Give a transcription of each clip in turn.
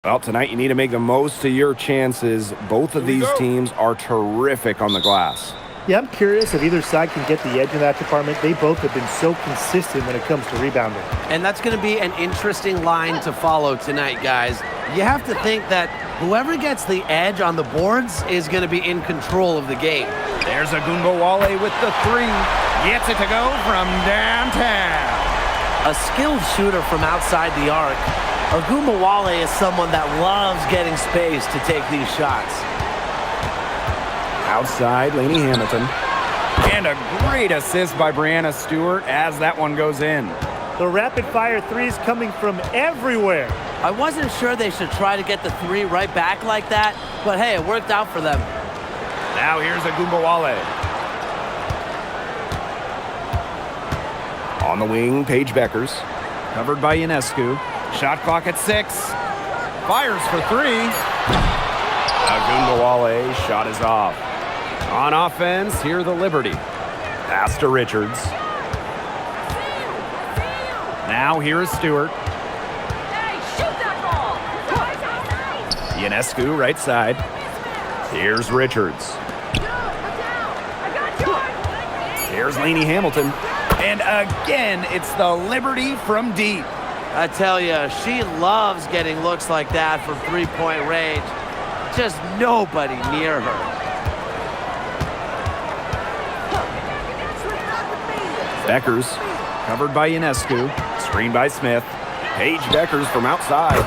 Well, tonight you need to make the most of your chances. Both of these teams are terrific on the glass. Yeah, I'm curious if either side can get the edge in that department. They both have been so consistent when it comes to rebounding. And that's going to be an interesting line to follow tonight, guys. You have to think that whoever gets the edge on the boards is going to be in control of the game. There's Agumbawale with the three. Gets it to go from downtown. A skilled shooter from outside the arc. Agumbawale is someone that loves getting space to take these shots. Outside, Lainey Hamilton. And a great assist by Brianna Stewart as that one goes in. The rapid-fire threes coming from everywhere. I wasn't sure they should try to get the three right back like that, but hey, it worked out for them. Now here's Agumbawale. On the wing, Paige Beckers. Covered by Ionescu. Shot clock at 6. Fires for 3. Agumbawale, shot is off. On offense, here the Liberty. Pass to Richards. Now here is Stewart. Ionescu, right side. Here's Richards. Here's Lainey Hamilton. And again, it's the Liberty from deep. I tell you, she loves getting looks like that from three-point range. Just nobody near her. Beckers, covered by Ionescu. Screen by Smith. Paige Beckers from outside.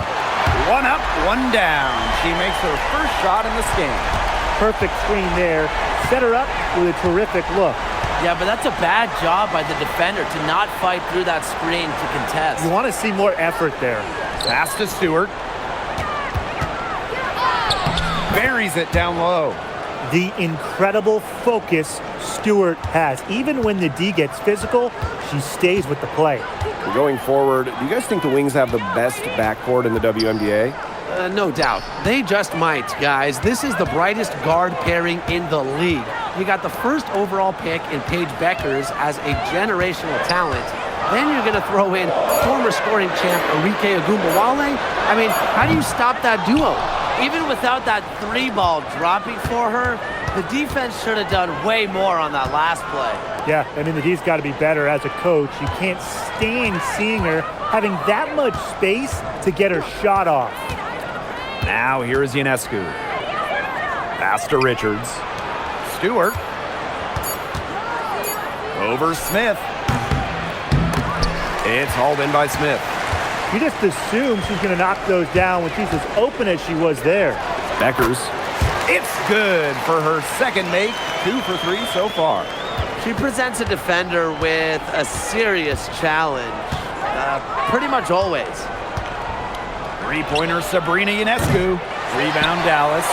One up, one down. She makes her first shot in this game. Perfect screen there. Set her up with a terrific look. Yeah, but that's a bad job by the defender to not fight through that screen to contest. You want to see more effort there. Pass to Stewart. Buries it down low. The incredible focus Stewart has. Even when the D gets physical, she stays with the play. Going forward, do you guys think the Wings have the best backcourt in the WNBA? No doubt. They just might, guys. This is the brightest guard pairing in the league. You got the first overall pick in Paige Beckers as a generational talent. Then you're going to throw in former scoring champ Arike Agumbawale. I mean, how do you stop that duo? Even without that three ball dropping for her, the defense should have done way more on that last play. Yeah, I mean, the D's got to be better as a coach. You can't stand seeing her having that much space to get her shot off. Now here is Ionescu. Pass to Richards. Stewart. Over Smith. It's hauled in by Smith. You just assume she's going to knock those down when she's as open as she was there. Beckers. It's good for her second make. 2 for 3 so far. She presents a defender with a serious challenge, pretty much always. Three-pointer Sabrina Ionescu. Rebound Dallas.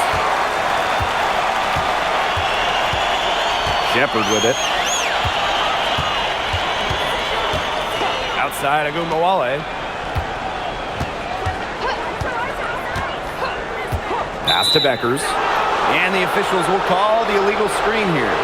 Shepard with it. Outside Agumbawale. Pass to Beckers. And the officials will call the illegal screen here.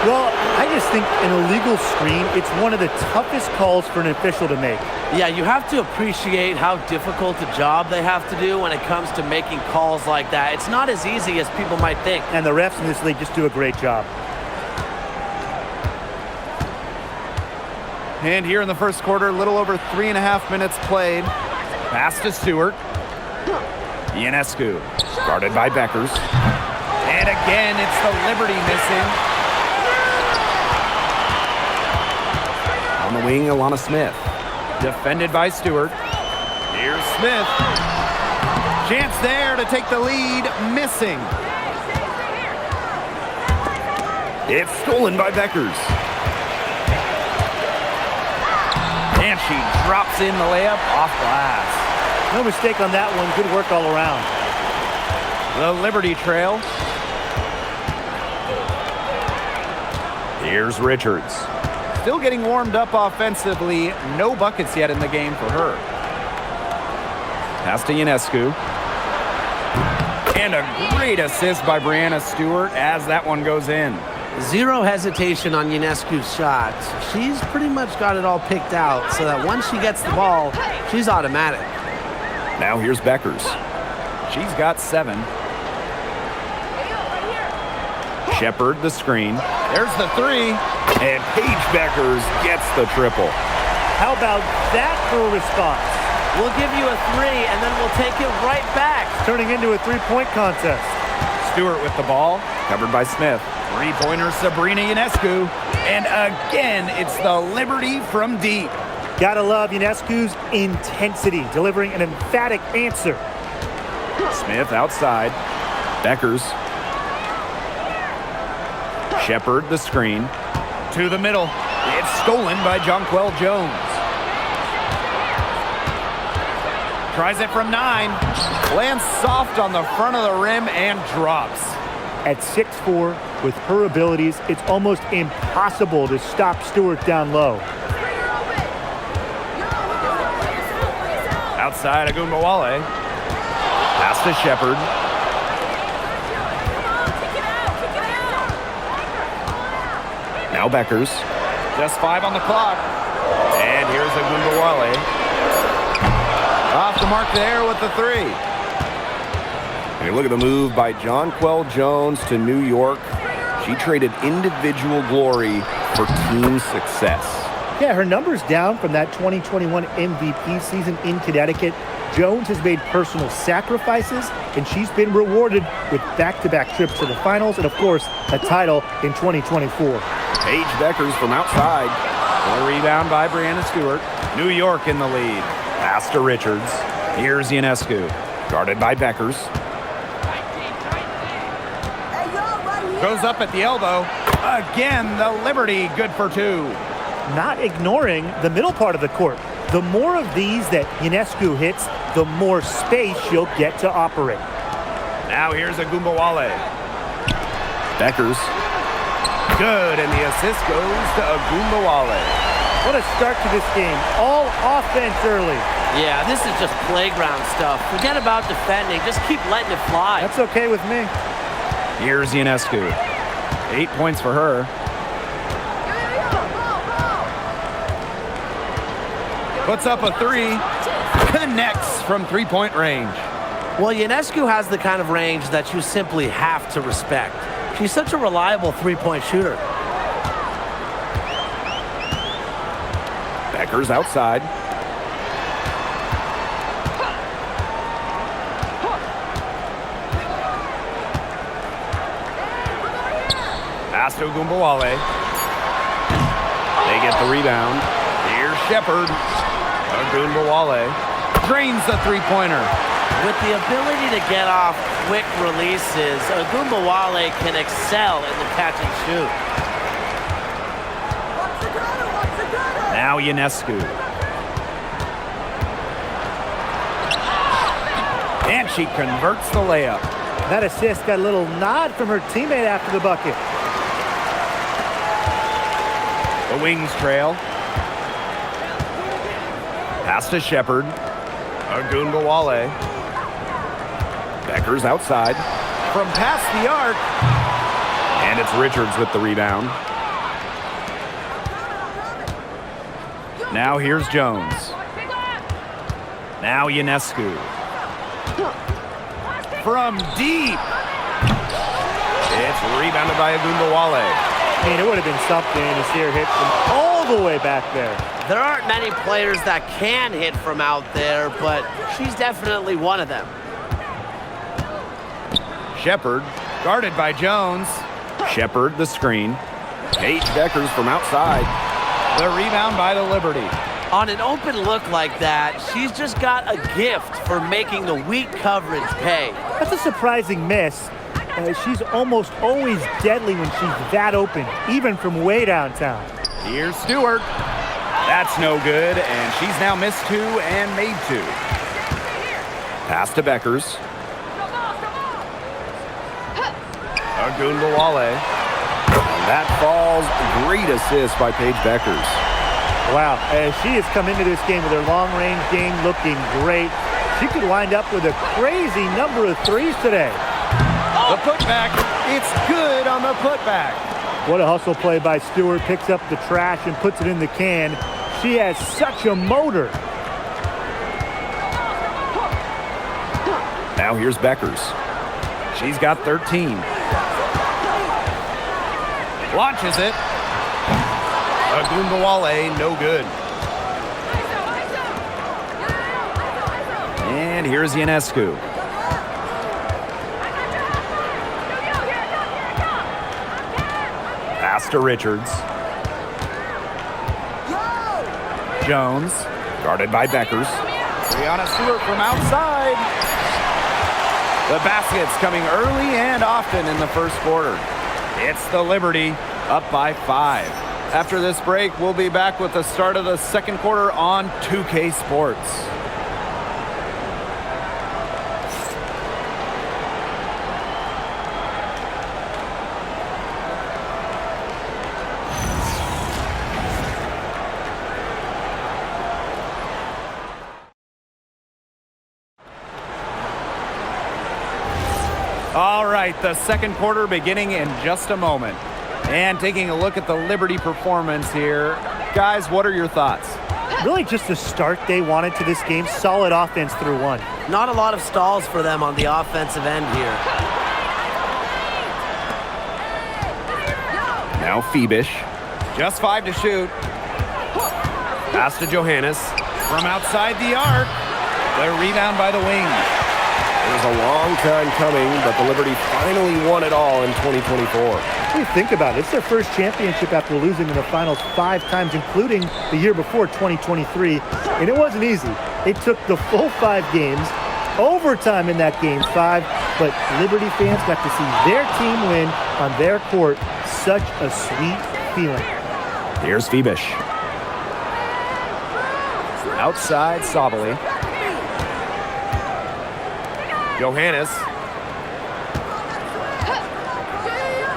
Well, I just think an illegal screen, it's one of the toughest calls for an official to make. Yeah, you have to appreciate how difficult a job they have to do when it comes to making calls like that. It's not as easy as people might think. And the refs in this league just do a great job. And here in the first quarter, a little over 3.5 minutes played. Pass to Stewart. Ionescu. Guarded by Beckers. And again, it's the Liberty missing. On the wing, Alana Smith. Defended by Stewart. Here's Smith. Chance there to take the lead. Missing. It's stolen by Beckers. And she drops in the layup off glass. No mistake on that one. Good work all around. The Liberty trail. Here's Richards. Still getting warmed up offensively. No buckets yet in the game for her. Pass to Ionescu. And a great assist by Brianna Stewart as that one goes in. Zero hesitation on Ionescu's shot. She's pretty much got it all picked out so that once she gets the ball, she's automatic. Now here's Beckers. She's got 7. Shepard the screen. There's the 3. And Paige Beckers gets the triple. How about that for a response? We'll give you a 3, and then we'll take it right back. Turning into a three-point contest. Stewart with the ball, covered by Smith. Three-pointer Sabrina Ionescu. And again, it's the Liberty from deep. Gotta love Ionescu's intensity, delivering an emphatic answer. Smith outside. Beckers. Shepard the screen. To the middle. It's stolen by Jonquel Jones. Tries it from 9. Lands soft on the front of the rim and drops. At 6'4", with her abilities, it's almost impossible to stop Stewart down low. Outside Agunbowale. Pass to Shepard. Now Beckers. Just 5 on the clock. And here's Agunbowale. Off the mark there with the 3. And look at the move by Jonquel Jones to New York. She traded individual glory for team success. Yeah, her numbers down from that 2021 MVP season in Connecticut. Jones has made personal sacrifices, and she's been rewarded with back-to-back trips to the finals and, of course, a title in 2024. Paige Beckers from outside. A rebound by Brianna Stewart. New York in the lead. Pass to Richards. Here's Ionescu. Guarded by Beckers. Goes up at the elbow. Again, the Liberty good for 2. Not ignoring the middle part of the court. The more of these that Ionescu hits, the more space she'll get to operate. Now here's Agunbowale. Beckers. Good, and the assist goes to Agunbowale. What a start to this game. All offense early. Yeah, this is just playground stuff. Forget about defending. Just keep letting it fly. That's okay with me. Here's Ionescu. 8 points for her. Puts up a 3. Connects from three-point range. Well, Ionescu has the kind of range that you simply have to respect. She's such a reliable three-point shooter. Beckers outside. Pass to Agunbowale. They get the rebound. Here's Shepard. Agunbowale drains the three-pointer. With the ability to get off quick releases, Agunbowale can excel in the catch and shoot. Now Ionescu. And she converts the layup. That assist got a little nod from her teammate after the bucket. The Wings trail. Pass to Shepard. Agunbowale. Beckers outside. From past the arc. And it's Richards with the rebound. Now here's Jones. Now Ionescu. From deep. It's rebounded by Agunbowale. I mean, it would have been something to see her hit from all the way back there. There aren't many players that can hit from out there, but she's definitely one of them. Shepard, guarded by Jones. Shepard the screen. Paige Beckers from outside. The rebound by the Liberty. On an open look like that, she's just got a gift for making the weak coverage pay. That's a surprising miss. She's almost always deadly when she's that open, even from way downtown. Here's Stewart. That's no good, and she's now missed 2 and made 2. Pass to Beckers. Agunbowale. That falls. Great assist by Paige Beckers. Wow, she has come into this game with her long-range game looking great. She could wind up with a crazy number of threes today. The putback. It's good on the putback. What a hustle play by Stewart. Picks up the trash and puts it in the can. She has such a motor. Now here's Beckers. She's got 13. Launches it. Agunbawale, no good. And here's Ionescu. Pass to Richards. Jones, guarded by Beckers. Brianna Stewart from outside. The baskets coming early and often in the first quarter. It's the Liberty, up by 5. After this break, we'll be back with the start of the second quarter on 2K Sports. All right, the second quarter beginning in just a moment. And taking a look at the Liberty performance here. Guys, what are your thoughts? Really just the start they wanted to this game. Solid offense through one. Not a lot of stalls for them on the offensive end here. Now Phoebish. Just 5 to shoot. Pass to Johannes. From outside the arc. The rebound by the wing. It was a long time coming, but the Liberty finally won it all in 2024. When you think about it, it's their first championship after losing in the finals 5 times, including the year before, 2023. And it wasn't easy. It took the full 5 games, overtime in that game 5, but Liberty fans got to see their team win on their court. Such a sweet feeling. Here's Phoebish. Outside Sabali. Johannes.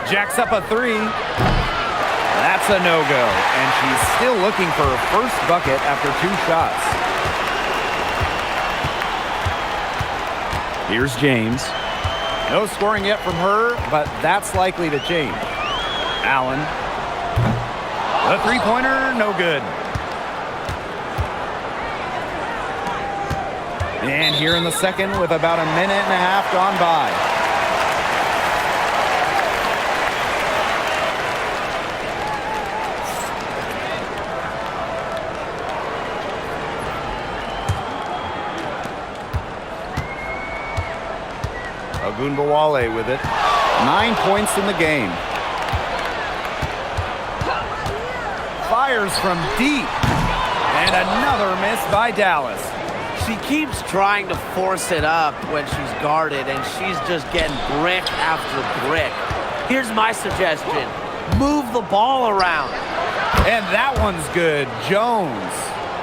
Jacks up a 3. That's a no-go. And she's still looking for her first bucket after 2 shots. Here's James. No scoring yet from her, but that's likely to change. Allen. The three-pointer, no good. And here in the second with about a minute and a half gone by. Agunbawale with it. 9 points in the game. Fires from deep. And another miss by Dallas. She keeps trying to force it up when she's guarded, and she's just getting brick after brick. Here's my suggestion. Move the ball around. And that one's good. Jones.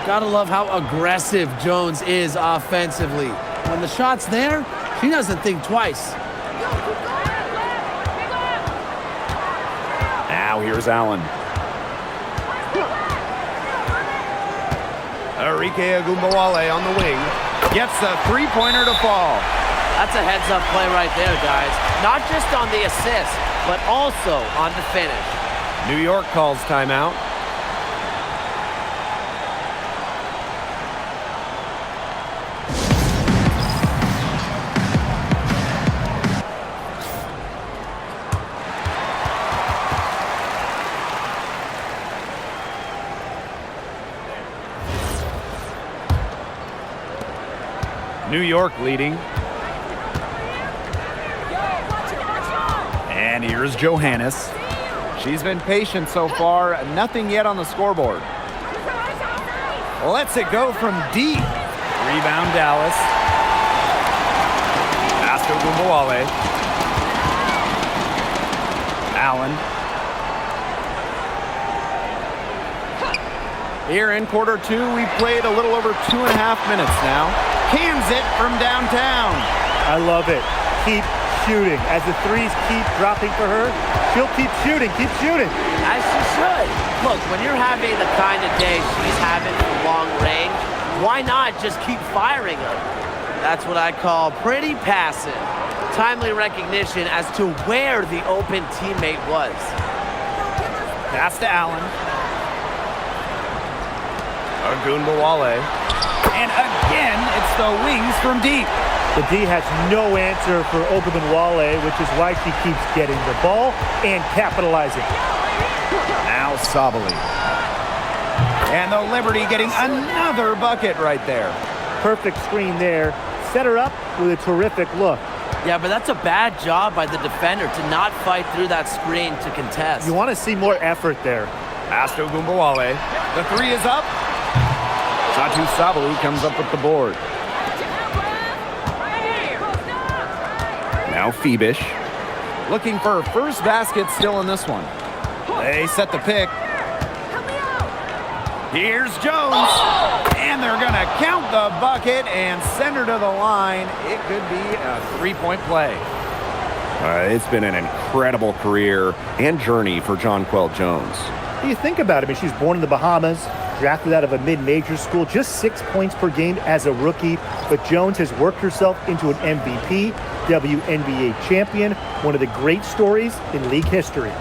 Gotta love how aggressive Jones is offensively. When the shot's there, she doesn't think twice. Now here's Allen. Enrique Agunbawale on the wing. Gets a three-pointer to fall. That's a heads-up play right there, guys. Not just on the assist, but also on the finish. New York calls timeout. New York leading. And here's Johannes. She's been patient so far. Nothing yet on the scoreboard. Lets it go from deep. Rebound Dallas. Pass to Agunbawale. Allen. Here in quarter 2, we played a little over 2.5 minutes now. Cans it from downtown. I love it. Keep shooting. As the threes keep dropping for her, she'll keep shooting. Keep shooting. As she should. Look, when you're having the kind of day she's having from long range, why not just keep firing them? That's what I call pretty passive. Timely recognition as to where the open teammate was. Pass to Allen. Agunbawale. And again, it's the wings from deep. The D has no answer for Wale, which is why she keeps getting the ball and capitalizing. Now Sabali. And the Liberty getting another bucket right there. Perfect screen there. Set her up with a terrific look. Yeah, but that's a bad job by the defender to not fight through that screen to contest. You want to see more effort there. Asto Gumbawale. The three is up. Satu Sabali comes up with the board. Now Phoebish. Looking for her first basket still in this one. They set the pick. Here's Jones. And they're going to count the bucket and send her to the line. It could be a three-point play. It's been an incredible career and journey for Jonquel Jones. You think about it, I mean, she's born in the Bahamas, drafted out of a mid-major school, just 6 points per game as a rookie. But Jones has worked herself into an MVP, WNBA champion, one of the great stories in league history.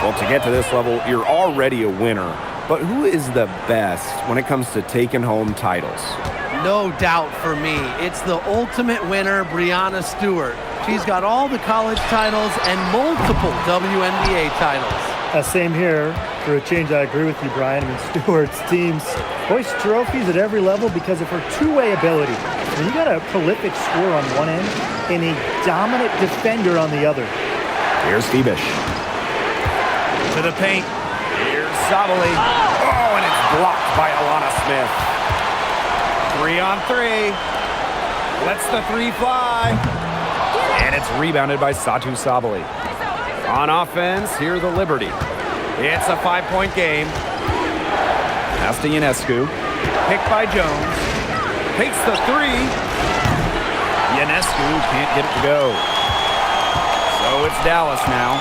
Well, to get to this level, you're already a winner. But who is the best when it comes to taking home titles? No doubt for me. It's the ultimate winner, Breanna Stewart. She's got all the college titles and multiple WNBA titles. Same here. For a change, I agree with you, Brian. I mean, Stewart's teams hoist trophies at every level because of her two-way ability. And you got a prolific scorer on one end and a dominant defender on the other. Here's Phoebish. To the paint. Here's Sabali. Oh, and it's blocked by Alana Smith. 3 on 3. Lets the three fly. And it's rebounded by Satu Sabali. On offense, here the Liberty. It's a 5-point game. Pass to Ionescu. Picked by Jones. Takes the three. Ionescu can't get it to go. So it's Dallas now.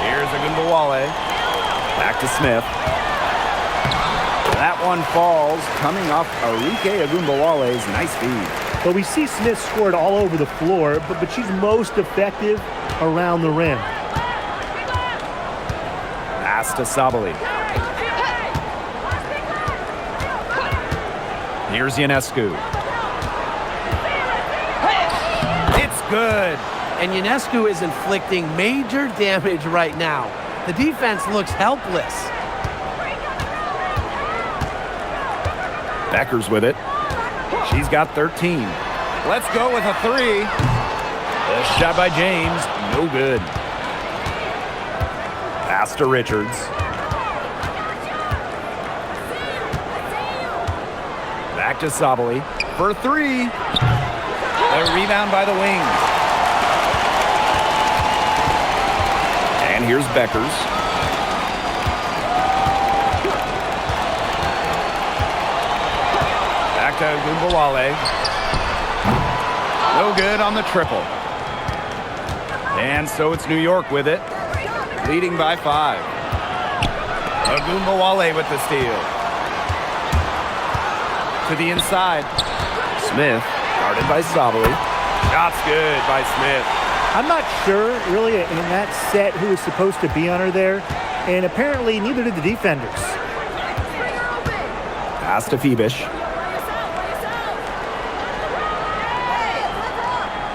Here's Agumbawale. Back to Smith. That one falls, coming off Arike Agumbawale's nice feed. But we see Smith scored all over the floor, but she's most effective around the rim. Pass to Sabali. Here's Ionescu. It's good. And Ionescu is inflicting major damage right now. The defense looks helpless. Becker's with it. She's got 13. Let's go with a three. The shot by James, no good. Pass to Richards. Back to Sabali. For three. The rebound by the wings. And here's Beckers. Back to Gumbawale. No good on the triple. And so it's New York with it. Leading by 5. Agumbawale with the steal. To the inside. Smith, guarded by Sabali. Shot's good by Smith. I'm not sure, really, in that set who was supposed to be on her there, and apparently neither did the defenders. Pass to Phoebish.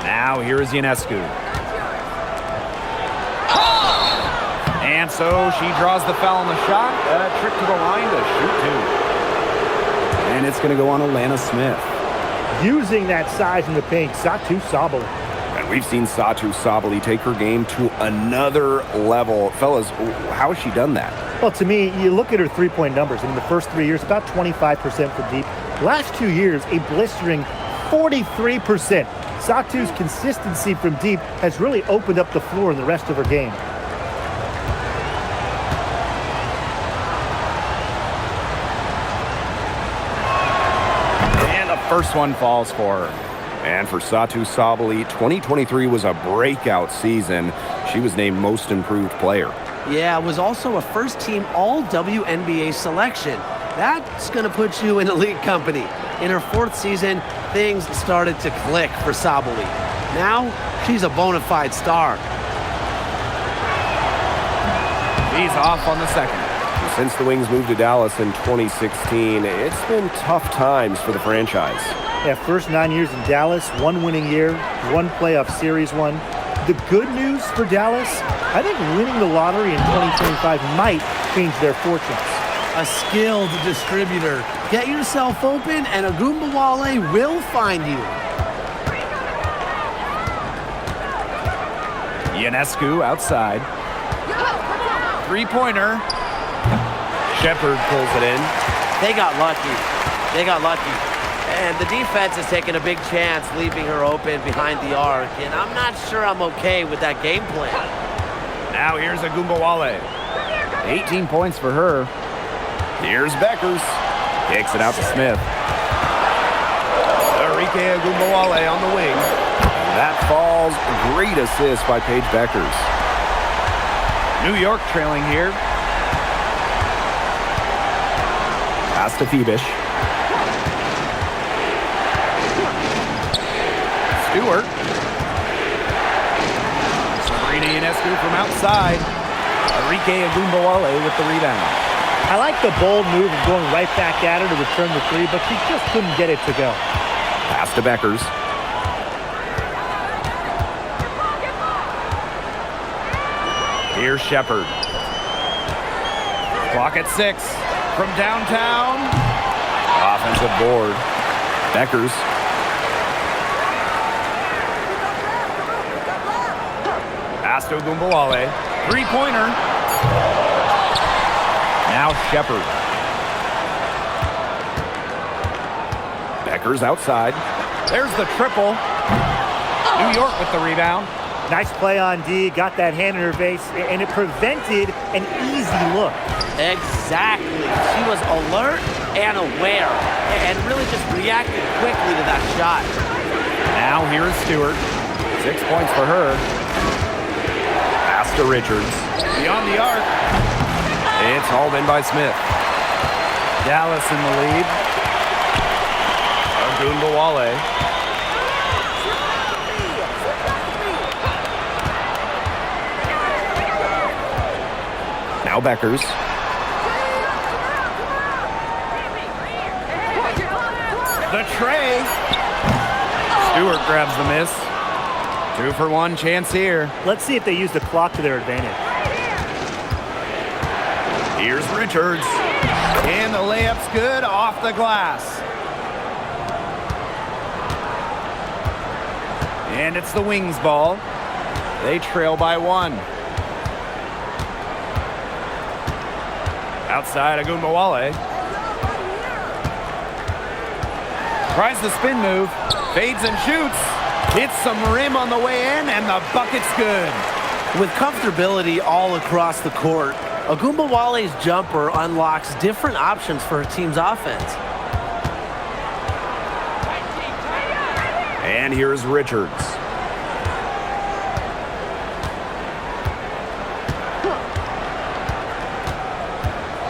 Now here is Ionescu. And so she draws the foul on the shot. A trick to the line to shoot two. And it's going to go on Alana Smith. Using that size in the paint, Satu Sabali. And we've seen Satu Sabali take her game to another level. Fellas, how has she done that? Well, to me, you look at her three-point numbers. In the first 3 years, about 25% from deep. Last 2 years, a blistering 43%. Satu's consistency from deep has really opened up the floor in the rest of her game. And the first one falls for her. And for Satu Sabali, 2023 was a breakout season. She was named Most Improved Player. Yeah, it was also a first-team All-WNBA selection. That's going to put you in elite company. In her 4th season, things started to click for Sabali. Now, she's a bona fide star. He's off on the second. Since the Wings moved to Dallas in 2016, it's been tough times for the franchise. Yeah, first 9 years in Dallas, 1 winning year, 1 playoff series won. The good news for Dallas, I think winning the lottery in 2025 might change their fortunes. A skilled distributor. Get yourself open and Agumbawale will find you. Ionescu outside. Three-pointer. Shepard pulls it in. They got lucky. And the defense is taking a big chance, leaving her open behind the arc. And I'm not sure I'm okay with that game plan. Now here's Agumbawale. 18 points for her. Here's Beckers. Kicks it out to Smith. Enrique Agumbawale on the wing. That falls. Great assist by Paige Beckers. New York trailing here. Pass to Phoebish. Stewart. Sabrina Ionescu from outside. Enrique Agumbawale with the rebound. I like the bold move of going right back at her to return the three, but she just couldn't get it to go. Pass to Beckers. Here's Shepard. Clock at 6. From downtown. Offensive board. Beckers. Pass to Agumbawale. Three-pointer. Now Shepard. Beckers outside. There's the triple. New York with the rebound. Nice play on D, got that hand in her face, and it prevented an easy look. Exactly. She was alert and aware and really just reacted quickly to that shot. Now here's Stewart. 6 points for her. Pass to Richards. Beyond the arc. It's hauled in by Smith. Dallas in the lead. Agumbawale. Now Beckers. The tray. Stewart grabs the miss. 2-for-1 chance here. Let's see if they use the clock to their advantage. Here's Richards. And the layup's good off the glass. And it's the Wings ball. They trail by 1. Outside Agumbawale. Tries the spin move. Fades and shoots. Hits some rim on the way in, and the bucket's good. With comfortability all across the court, Agumbawale's jumper unlocks different options for her team's offense. And here's Richards.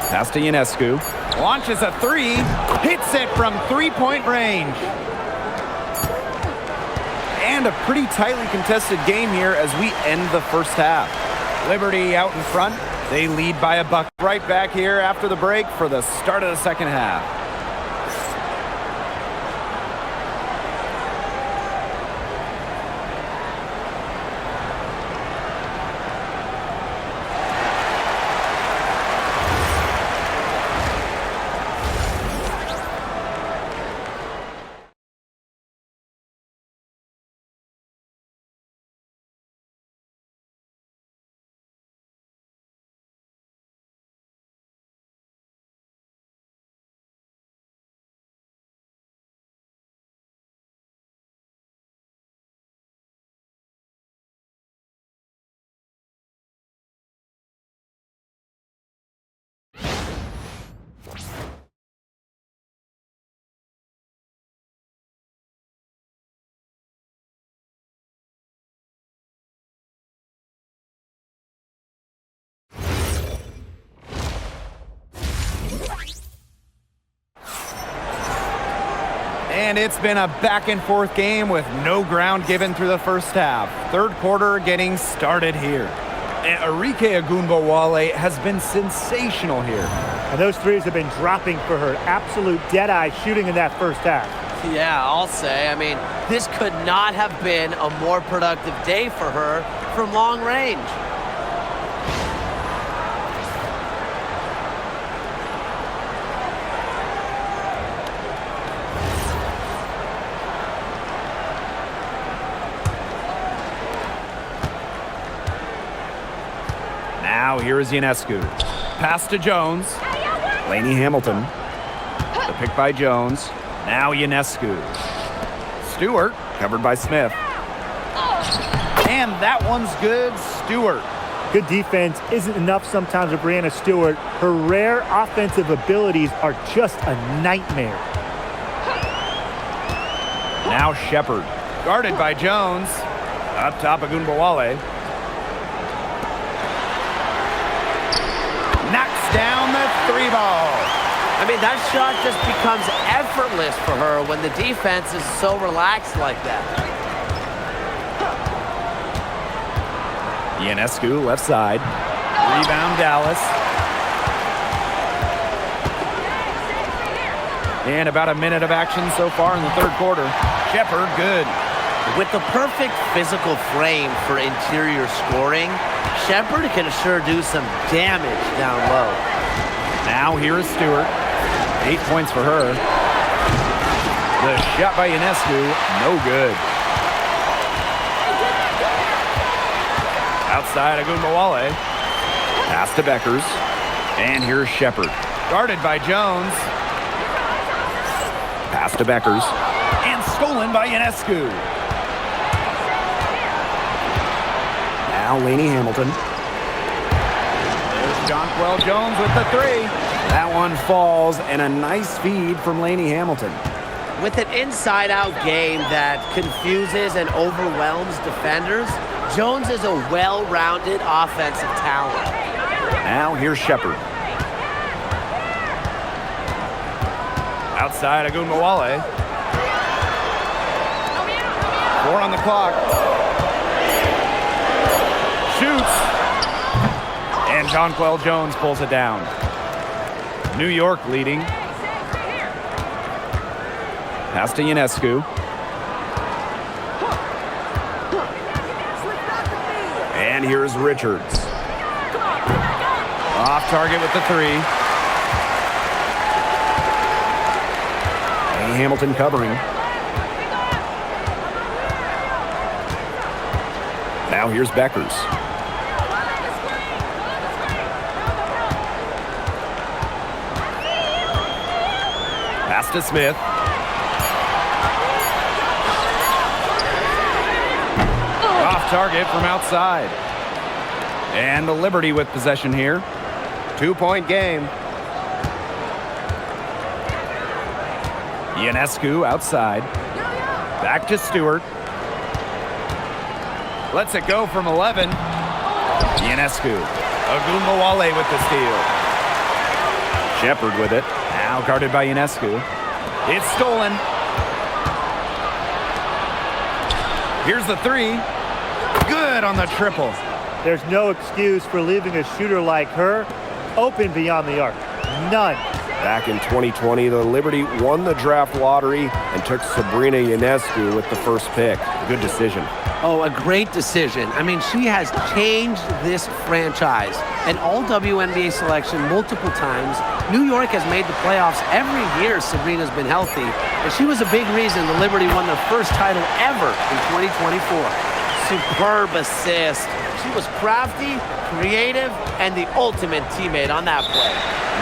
Pass to Ionescu. Launches a 3. Hits it from 3-point range. And a pretty tightly contested game here as we end the first half. Liberty out in front. They lead by a bucket. Right back here after the break for the start of the second half. And it's been a back-and-forth game with no ground given through the first half. Third quarter getting started here. And Arike Ogunbowale has been sensational here. And those threes have been dropping for her. Absolute dead-eye shooting in that first half. Yeah, I'll say. I mean, this could not have been a more productive day for her from long range. Now here is Ionescu. Pass to Jones. Lainey Hamilton. The pick by Jones. Now Ionescu. Stewart, covered by Smith. And that one's good. Stewart. Good defense isn't enough sometimes with Breanna Stewart. Her rare offensive abilities are just a nightmare. Now Shepard. Guarded by Jones. Up top of Ogunbowale. Knocks down the three ball. I mean, that shot just becomes effortless for her when the defense is so relaxed like that. Ionescu, left side. Rebound, Dallas. And about a minute of action so far in the third quarter. Shepard, good. With the perfect physical frame for interior scoring, Shepard can sure do some damage down low. Now here is Stewart. 8 points for her. The shot by Ionescu, no good. Outside Ogunbowale. Pass to Beckers. And here's Shepard. Guarded by Jones. Pass to Beckers. And stolen by Ionescu. Now Lainey Hamilton. There's Jonquel Jones with the three. That one falls, and a nice feed from Lainey Hamilton. With an inside-out game that confuses and overwhelms defenders, Jones is a well-rounded offensive talent. Now here's Shepard. Outside Ogunbowale. 4 on the clock. Shoots. And Jonquel Jones pulls it down. New York leading. Pass to Ionescu. And here's Richards. Off target with the three. And Hamilton covering. Now here's Beckers. Pass to Smith. Off target from outside. And the Liberty with possession here. 2-point game. Ionescu outside. Back to Stewart. Lets it go from 11. Ionescu. Ogunbowale with the steal. Shepard with it. Now guarded by Ionescu. It's stolen. Here's the three. Good on the triple. There's no excuse for leaving a shooter like her open beyond the arc. None. Back in 2020, the Liberty won the draft lottery and took Sabrina Ionescu with the first pick. Good decision. Oh, a great decision. I mean, she has changed this franchise. An all-WNBA selection multiple times. New York has made the playoffs every year Sabrina's been healthy. And she was a big reason the Liberty won their first title ever in 2024. Superb assist. She was crafty, creative, and the ultimate teammate on that play.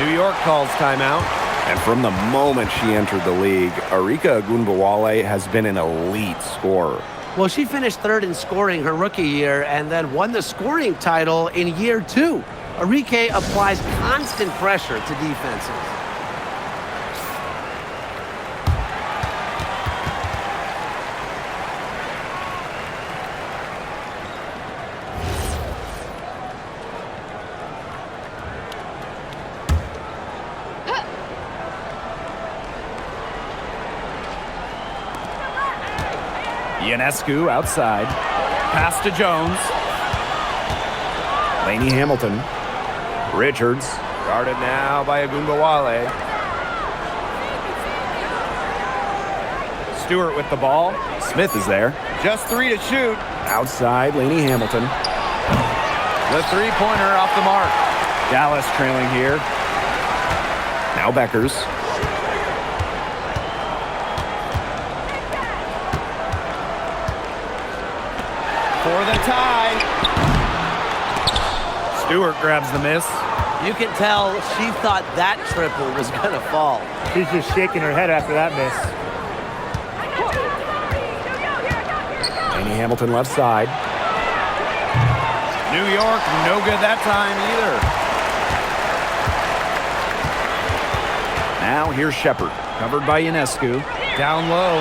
New York calls timeout. And from the moment she entered the league, Arike Ogunbowale has been an elite scorer. Well, she finished third in scoring her rookie year and then won the scoring title in year 2. Arike applies constant pressure to defenses. Ionescu outside. Pass to Jones. Laney Hamilton. Richards, guarded now by Agumbawale. Stewart with the ball. Smith is there. Just 3 to shoot. Outside, Laney Hamilton. The three-pointer off the mark. Dallas trailing here. Now Beckers. For the tie. Stewart grabs the miss. You can tell she thought that triple was going to fall. She's just shaking her head after that miss. Laney Hamilton left side. New York, no good that time either. Now here's Shepard, covered by Ionescu. Down low.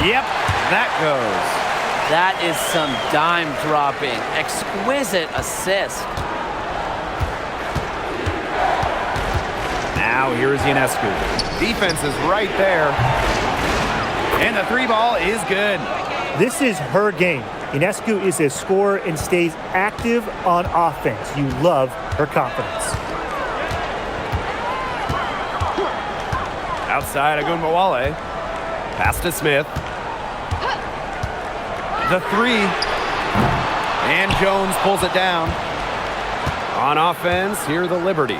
Yep, that goes. That is some dime dropping. Exquisite assist. Now here's Ionescu. Defense is right there. And the three ball is good. This is her game. Ionescu is a scorer and stays active on offense. You love her confidence. Outside, Agumbawale. Pass to Smith. The three. And Jones pulls it down. On offense, here the Liberty.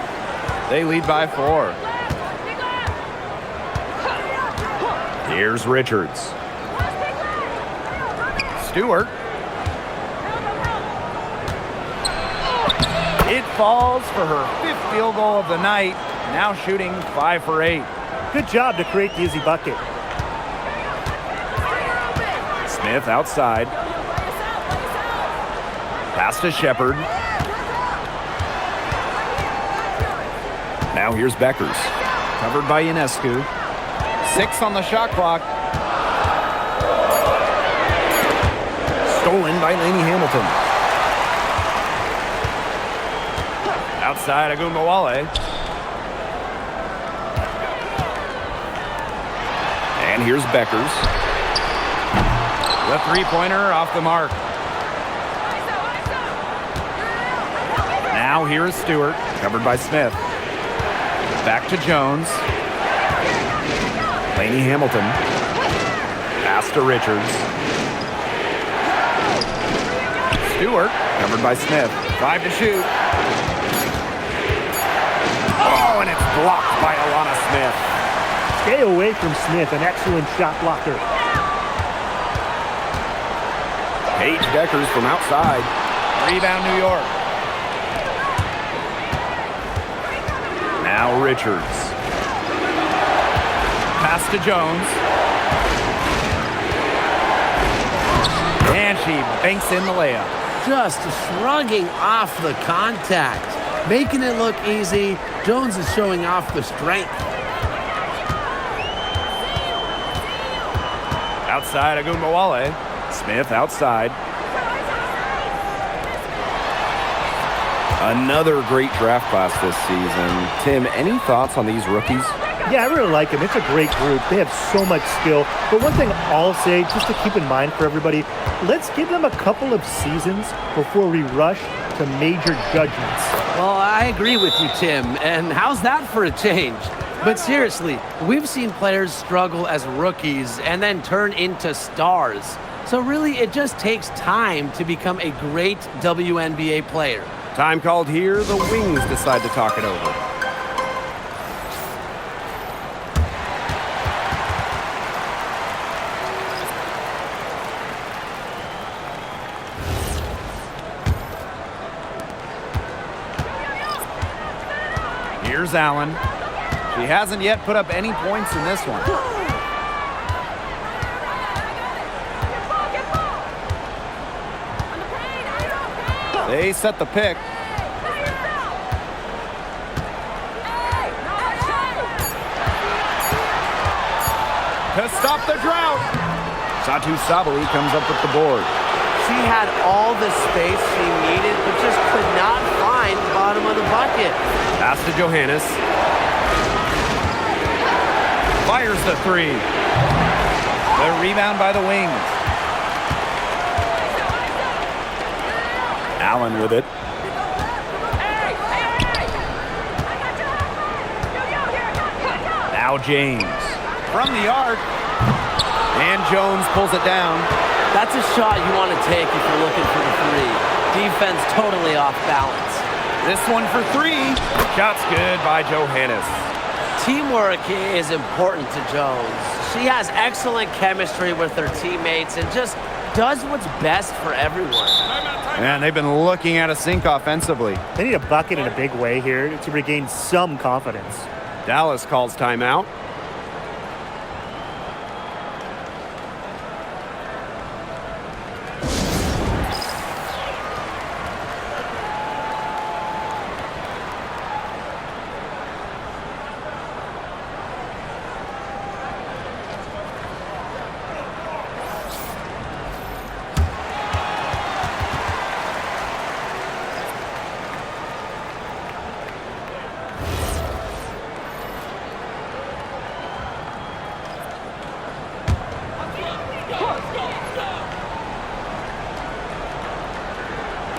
They lead by 4. Here's Richards. Stewart. It falls for her 5th field goal of the night. Now shooting 5 for 8. Good job to create the easy bucket. Smith outside. Pass to Shepard. Now here's Beckers. Covered by Ionescu. 6 on the shot clock. Stolen by Laney Hamilton. Outside, Agumbawale. And here's Beckers. The three-pointer off the mark. Now here is Stewart, covered by Smith. Back to Jones. Laney Hamilton. Pass to Richards. Stewart, covered by Smith. 5 to shoot. Oh, and it's blocked by Alana Smith. Stay away from Smith, an excellent shot blocker. Paige Beckers from outside. Rebound New York. Now Richards. Pass to Jones. And she banks in the layup. Just shrugging off the contact, making it look easy. Jones is showing off the strength. Outside, Agumbawale. Smith outside. Another great draft class this season. Tim, any thoughts on these rookies? Yeah, I really like them. It's a great group. They have so much skill. But one thing I'll say, just to keep in mind for everybody, let's give them a couple of seasons before we rush to major judgments. Well, I agree with you, Tim. And how's that for a change? But seriously, we've seen players struggle as rookies and then turn into stars. So really, it just takes time to become a great WNBA player. Time called here. The Wings decide to talk it over. Here's Allen. She hasn't yet put up any points in this one. They set the pick. To stop the drought. Satu Sabali comes up with the board. She had all the space she needed, but just could not find the bottom of the bucket. Pass to Johannes. Fires the three. The rebound by the Wings. Allen with it. Now James from the arc. And Jones pulls it down. That's a shot you want to take if you're looking for the three. Defense totally off balance. This one for three. Shot's good by Johannes. Teamwork is important to Jones. She has excellent chemistry with her teammates and just does what's best for everyone. And they've been looking at a sink offensively. They need a bucket in a big way here to regain some confidence. Dallas calls timeout.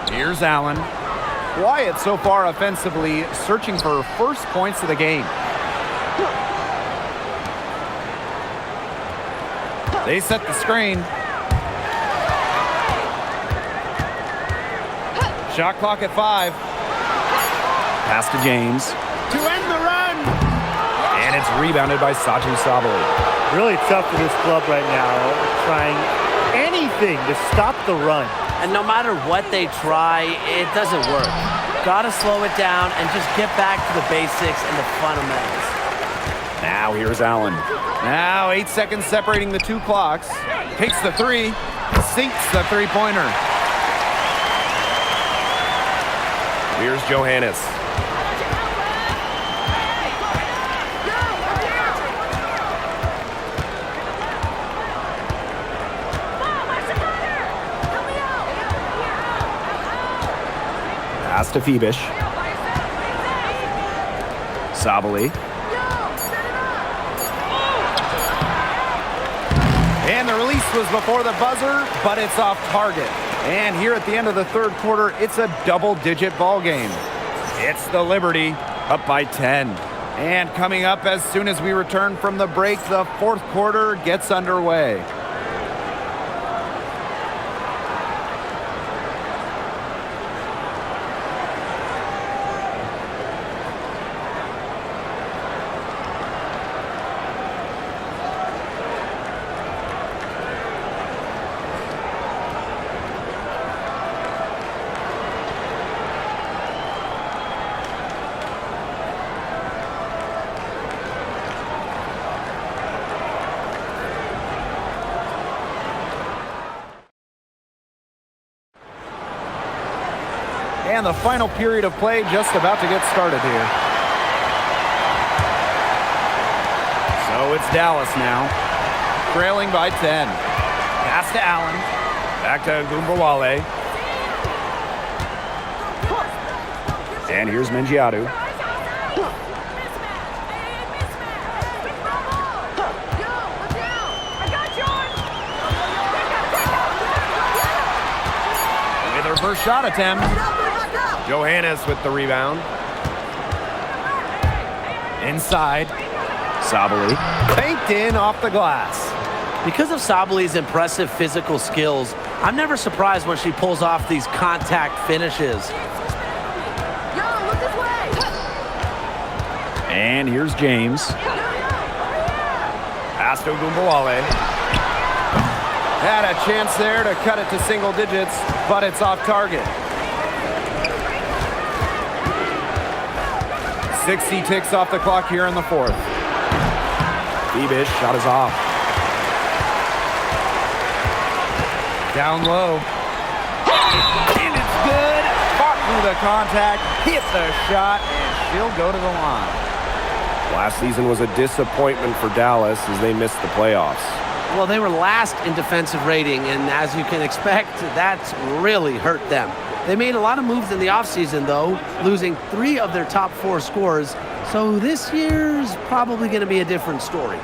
Here's Allen. Quiet so far offensively, searching for her first points of the game. They set the screen. Shot clock at 5. Pass to James. To end the run! And it's rebounded by Satu Sabali. Really tough for this club right now, trying anything to stop the run. And no matter what they try, it doesn't work. Gotta slow it down and just get back to the basics and the fundamentals. Now here's Allen. Now 8 seconds separating the two clocks. Takes the three. Sinks the three-pointer. Here's Johannes. Pass to Phoebish. Sabali. And the release was before the buzzer, but it's off target. And here at the end of the third quarter, it's a double-digit ball game. It's the Liberty, up by 10. And coming up as soon as we return from the break, the fourth quarter gets underway. And the final period of play just about to get started here. So it's Dallas now, trailing by 10. Pass to Allen. Back to Gumbawale. And here's Mengiadu. With her first shot attempt. Johannes with the rebound. Inside. Sabali. Banked in off the glass. Because of Sabali's impressive physical skills, I'm never surprised when she pulls off these contact finishes. And here's James. Pass to Gumbawale. Had a chance there to cut it to single digits, but it's off target. 60 ticks off the clock here in the fourth. Phoebish shot is off. Down low. And it's good. Fought through the contact, hit the shot, and she'll go to the line. Last season was a disappointment for Dallas as they missed the playoffs. Well, they were last in defensive rating, and as you can expect, that's really hurt them. They made a lot of moves in the offseason, though, losing 3 of their top 4 scorers, so this year's probably going to be a different story.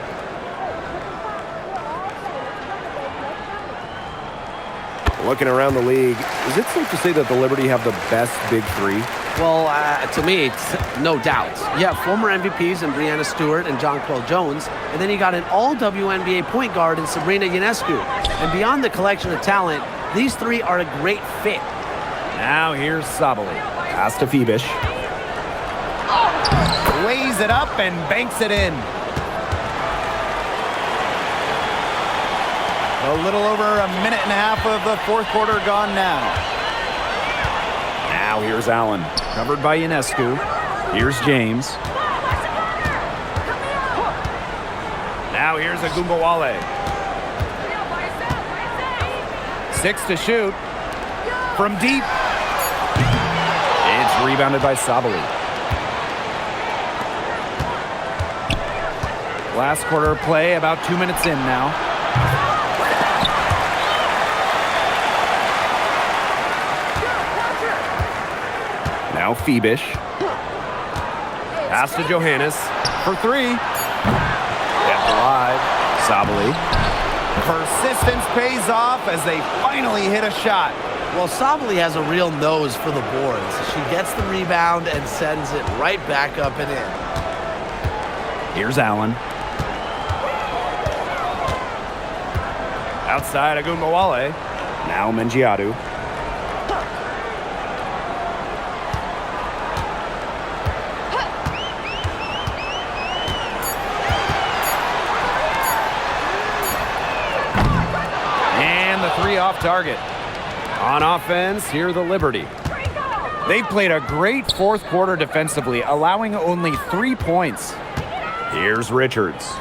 Looking around the league, is it safe to say that the Liberty have the best big three? Well, to me, it's no doubt. You have former MVPs in Breanna Stewart and Jonquel Jones, and then you got an all-WNBA point guard in Sabrina Ionescu. And beyond the collection of talent, these three are a great fit. Now here's Sabali. Pass to Phoebish. Lays it up and banks it in. A little over a minute and a half of the fourth quarter gone now. Now here's Allen. Covered by Ionescu. Here's James. Now here's Agumbawale. 6 to shoot. From deep. It's rebounded by Sabali. Last quarter play, about 2 minutes in now. Now Phoebish. Pass to Johannes for three. Kept alive. Sabali. Persistence pays off as they finally hit a shot. Well, Sabali has a real nose for the boards. She gets the rebound and sends it right back up and in. Here's Allen. Outside Agumbawale. Now Mengiadu. And the three off target. On offense, here the Liberty. They played a great fourth quarter defensively, allowing only 3 points. Here's Richards.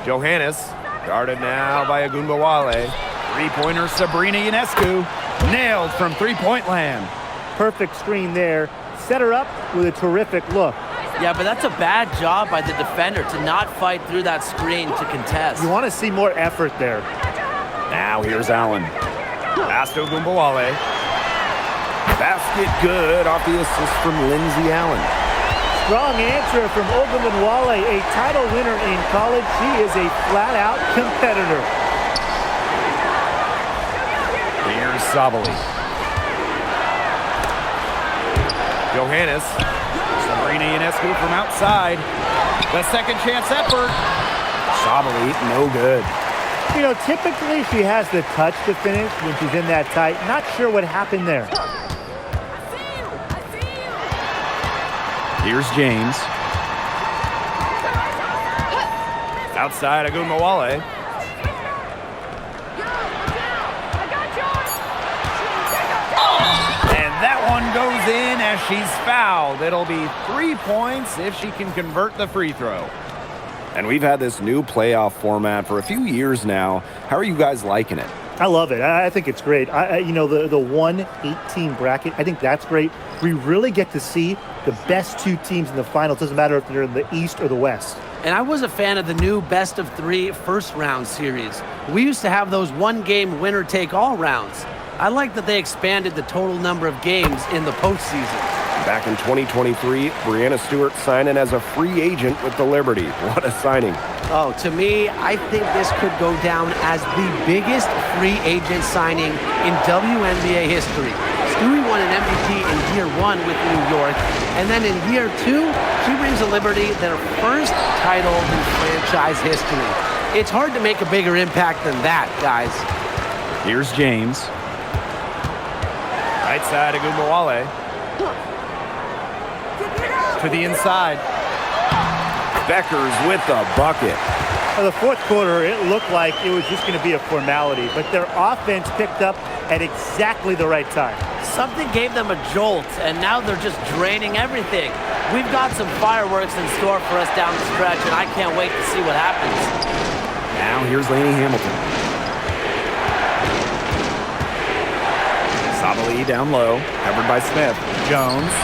Johannes, guarded now by Agumbawale. Three-pointer Sabrina Ionescu, nailed from three-point land. Perfect screen there. Set her up with a terrific look. Yeah, but that's a bad job by the defender to not fight through that screen to contest. You want to see more effort there. Now here's Allen. Pass to Agumbawale. Basket good off the assist from Lindsay Allen. Strong answer from Ogunbowale, a title winner in college. She is a flat-out competitor. Here's Sabali. Johannes. Sabrina Ionescu from outside. The second chance effort. Sabali, no good. You know, typically she has the touch to finish when she's in that tight. Not sure what happened there. Here's James. Outside Agumbawale. And that one goes in as she's fouled. It'll be 3 points if she can convert the free throw. And we've had this new playoff format for a few years now. How are you guys liking it? I love it. I think it's great. You know, the 1-18 bracket, I think that's great. We really get to see the best two teams in the finals. Doesn't matter if they're in the East or the West. And I was a fan of the new best-of-3 first-round series. We used to have those one-game winner-take-all rounds. I like that they expanded the total number of games in the postseason. Back in 2023, Breanna Stewart signing as a free agent with the Liberty. What a signing. Oh, to me, I think this could go down as the biggest free agent signing in WNBA history. Stewie won an MVP in year 1 with New York, and then in year 2, she brings the Liberty their first title in franchise history. It's hard to make a bigger impact than that, guys. Here's James. Right side Agumbawale. To the inside. Beckers with the bucket. For the fourth quarter, it looked like it was just going to be a formality, but their offense picked up at exactly the right time. Something gave them a jolt, and now they're just draining everything. We've got some fireworks in store for us down the stretch, and I can't wait to see what happens. Now here's Lainey Hamilton. Sabali down low, covered by Smith. Jones.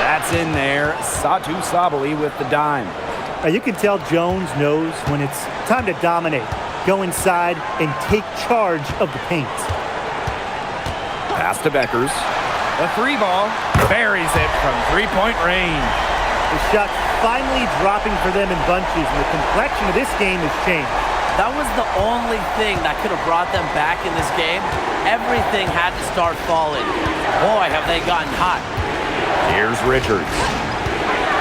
That's in there. Satu Sabali with the dime. You can tell Jones knows when it's time to dominate, go inside, and take charge of the paint. Pass to Beckers. The three ball buries it from three-point range. The shot finally dropping for them in bunches, and the complexion of this game has changed. That was the only thing that could have brought them back in this game. Everything had to start falling. Boy, have they gotten hot. Here's Richards.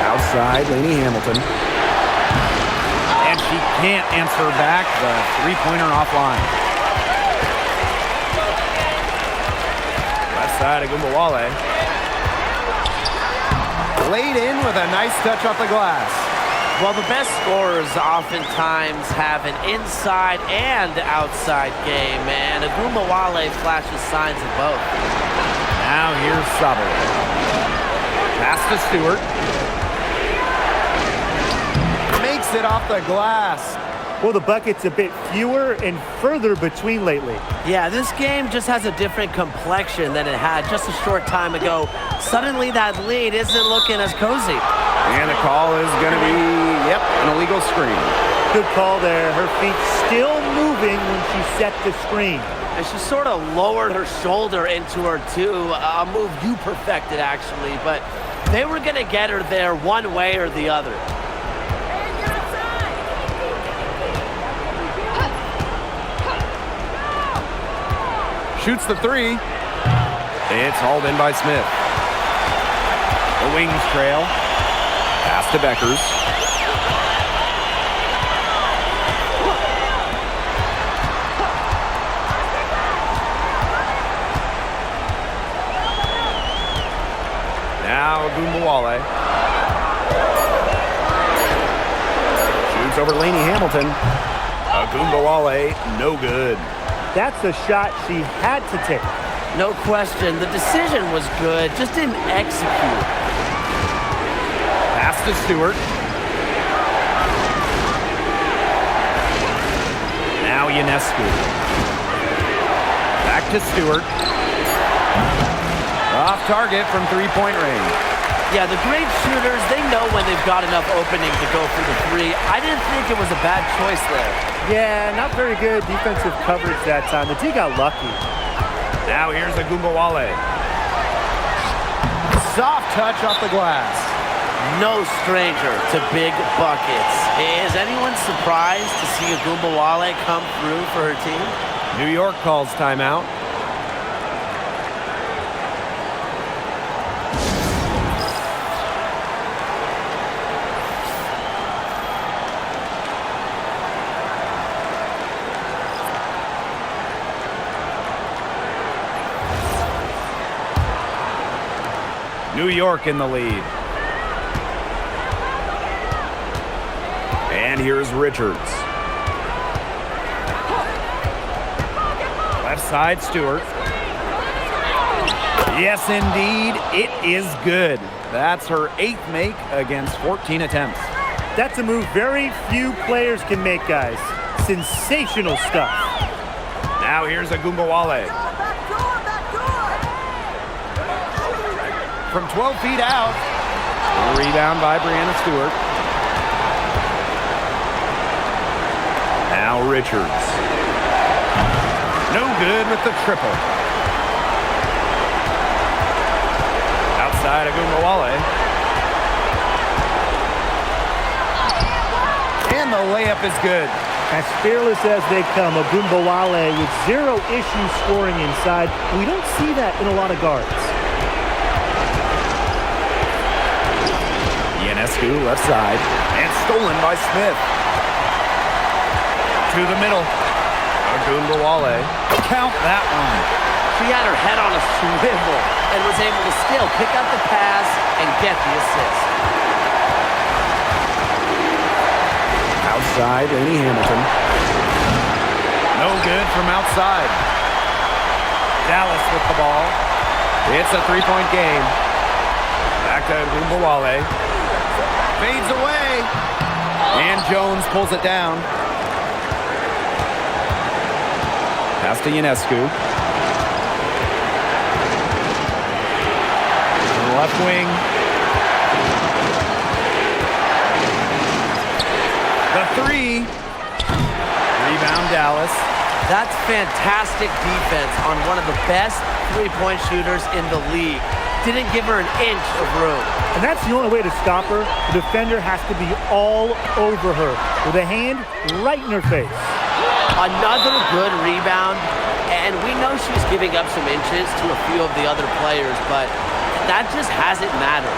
Outside, Lainey Hamilton. And she can't answer back the three-pointer offline. Left side, Agumbawale. Laid in with a nice touch off the glass. Well, the best scorers oftentimes have an inside and outside game, and Agumbawale flashes signs of both. Now here's Sabo. Pass to Stewart. Makes it off the glass. Well, the bucket's a bit fewer and further between lately. Yeah, this game just has a different complexion than it had just a short time ago. Suddenly, that lead isn't looking as cozy. And the call is going to be, an illegal screen. Good call there. Her feet still moving when she set the screen. And she sort of lowered her shoulder into her, too. A move you perfected, actually. But they were going to get her there one way or the other. Shoots the three. It's hauled in by Smith. The Wings trail. Pass to Beckers. Now Agumbawale. Shoots over Lainey Hamilton. Agumbawale, no good. That's a shot she had to take. No question. The decision was good, just didn't execute. Pass to Stewart. Now Ionescu. Back to Stewart. Off target from three-point range. Yeah, the great shooters, they know when they've got enough opening to go for the three. I didn't think it was a bad choice there. Yeah, not very good defensive coverage that time. The D got lucky. Now here's Agumbawale. Soft touch off the glass. No stranger to big buckets. Is anyone surprised to see Agumbawale come through for her team? New York calls timeout. New York in the lead. And here's Richards. Left side, Stewart. Yes, indeed, it is good. That's her 8th make against 14 attempts. That's a move very few players can make, guys. Sensational stuff. Now here's Agumbawale. From 12 feet out. Rebound by Brianna Stewart. Now Richards. No good with the triple. Outside Agumbawale. And the layup is good. As fearless as they come, Agumbawale with zero issues scoring inside. We don't see that in a lot of guards. Ionescu, left side, and stolen by Smith. To the middle. Agumbawale. Count that one. She had her head on a swivel and was able to still pick up the pass and get the assist. Outside, Lainey Hamilton. No good from outside. Dallas with the ball. It's a three-point game. Back to Agumbawale. Fades away. And Jones pulls it down. Pass to Ionescu. Left wing. The three. Rebound Dallas. That's fantastic defense on one of the best three-point shooters in the league. Didn't give her an inch of room. And that's the only way to stop her. The defender has to be all over her with a hand right in her face. Another good rebound, and we know she's giving up some inches to a few of the other players, but that just hasn't mattered.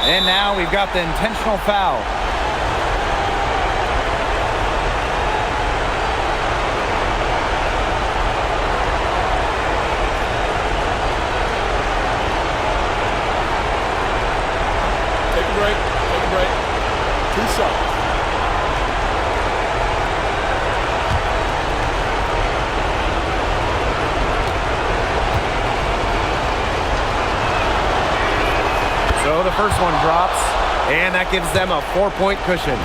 And now we've got the intentional foul. Take a break. Take a break. 2 shots. So the first one drops, and that gives them a 4-point cushion.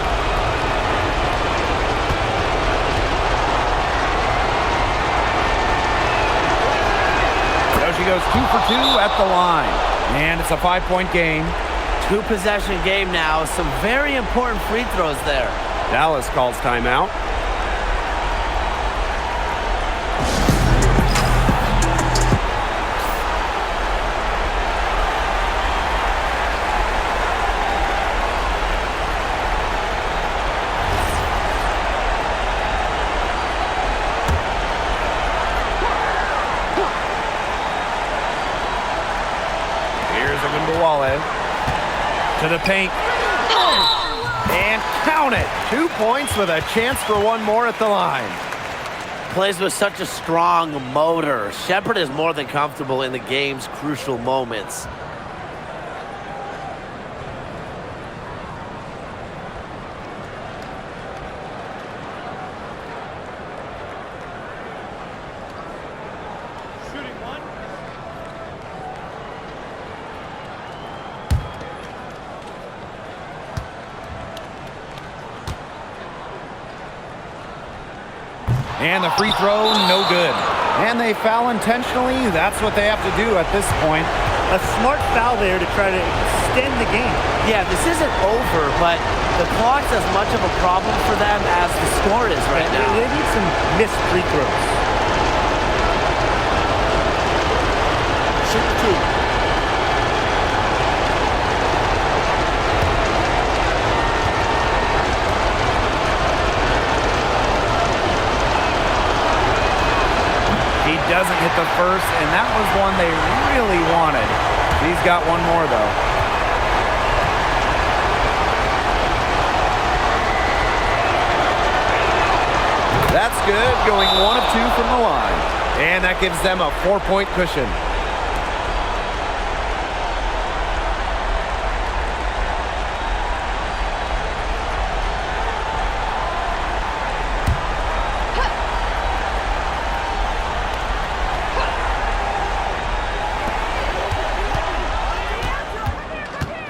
So she goes 2 for 2 at the line, and it's a 5-point game. 2-possession game now. Some very important free throws there. Dallas calls timeout. To the paint. And count it. 2 points with a chance for one more at the line. Plays with such a strong motor. Shepherd is more than comfortable in the game's crucial moments. And the free throw, no good. And they foul intentionally. That's what they have to do at this point. A smart foul there to try to extend the game. Yeah, this isn't over, but the clock's as much of a problem for them as the score is right now. They need some missed free throws. Shoot 2. Doesn't hit the first, and that was one they really wanted. He's got one more, though. That's good, going 1 of 2 from the line. And that gives them a 4-point cushion.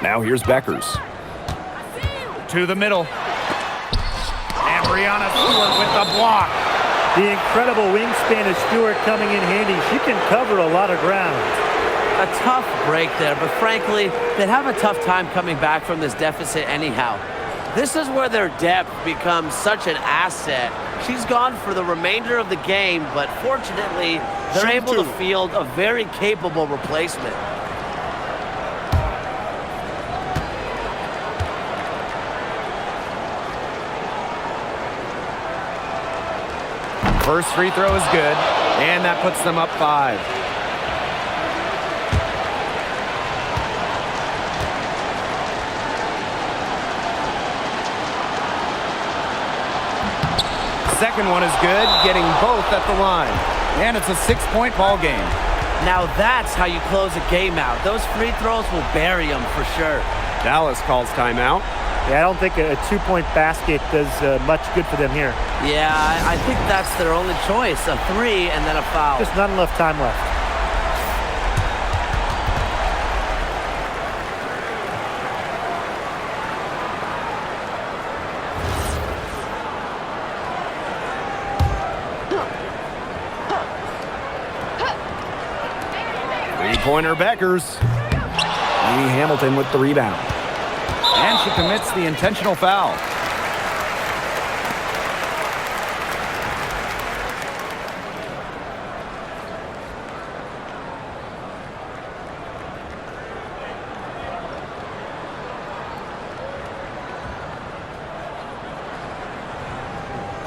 Now here's Beckers. To the middle. And Brianna Stewart with the block. The incredible wingspan of Stewart coming in handy. She can cover a lot of ground. A tough break there, but frankly, they'd have a tough time coming back from this deficit anyhow. This is where their depth becomes such an asset. She's gone for the remainder of the game, but fortunately, they're able to field a very capable replacement. First free throw is good, and that puts them up 5. Second one is good, getting both at the line. And it's a 6-point ball game. Now that's how you close a game out. Those free throws will bury them for sure. Dallas calls timeout. Yeah, I don't think a 2-point basket does much good for them here. Yeah, I think that's their only choice, a 3 and then a foul. Just not enough time left. Three-pointer Beckers. Lee Hamilton with the rebound. And she commits the intentional foul.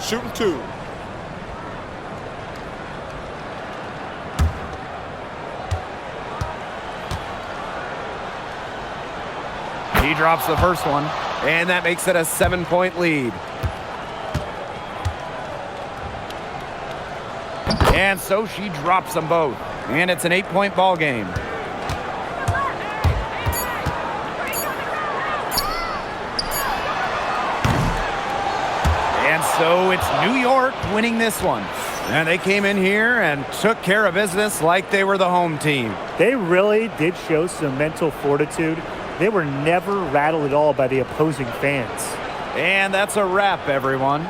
Shooting 2. He drops the first one, and that makes it a 7-point lead. And so she drops them both, and it's an 8-point ball game. And so it's New York winning this one. And they came in here and took care of business like they were the home team. They really did show some mental fortitude. They were never rattled at all by the opposing fans. And that's a wrap, everyone.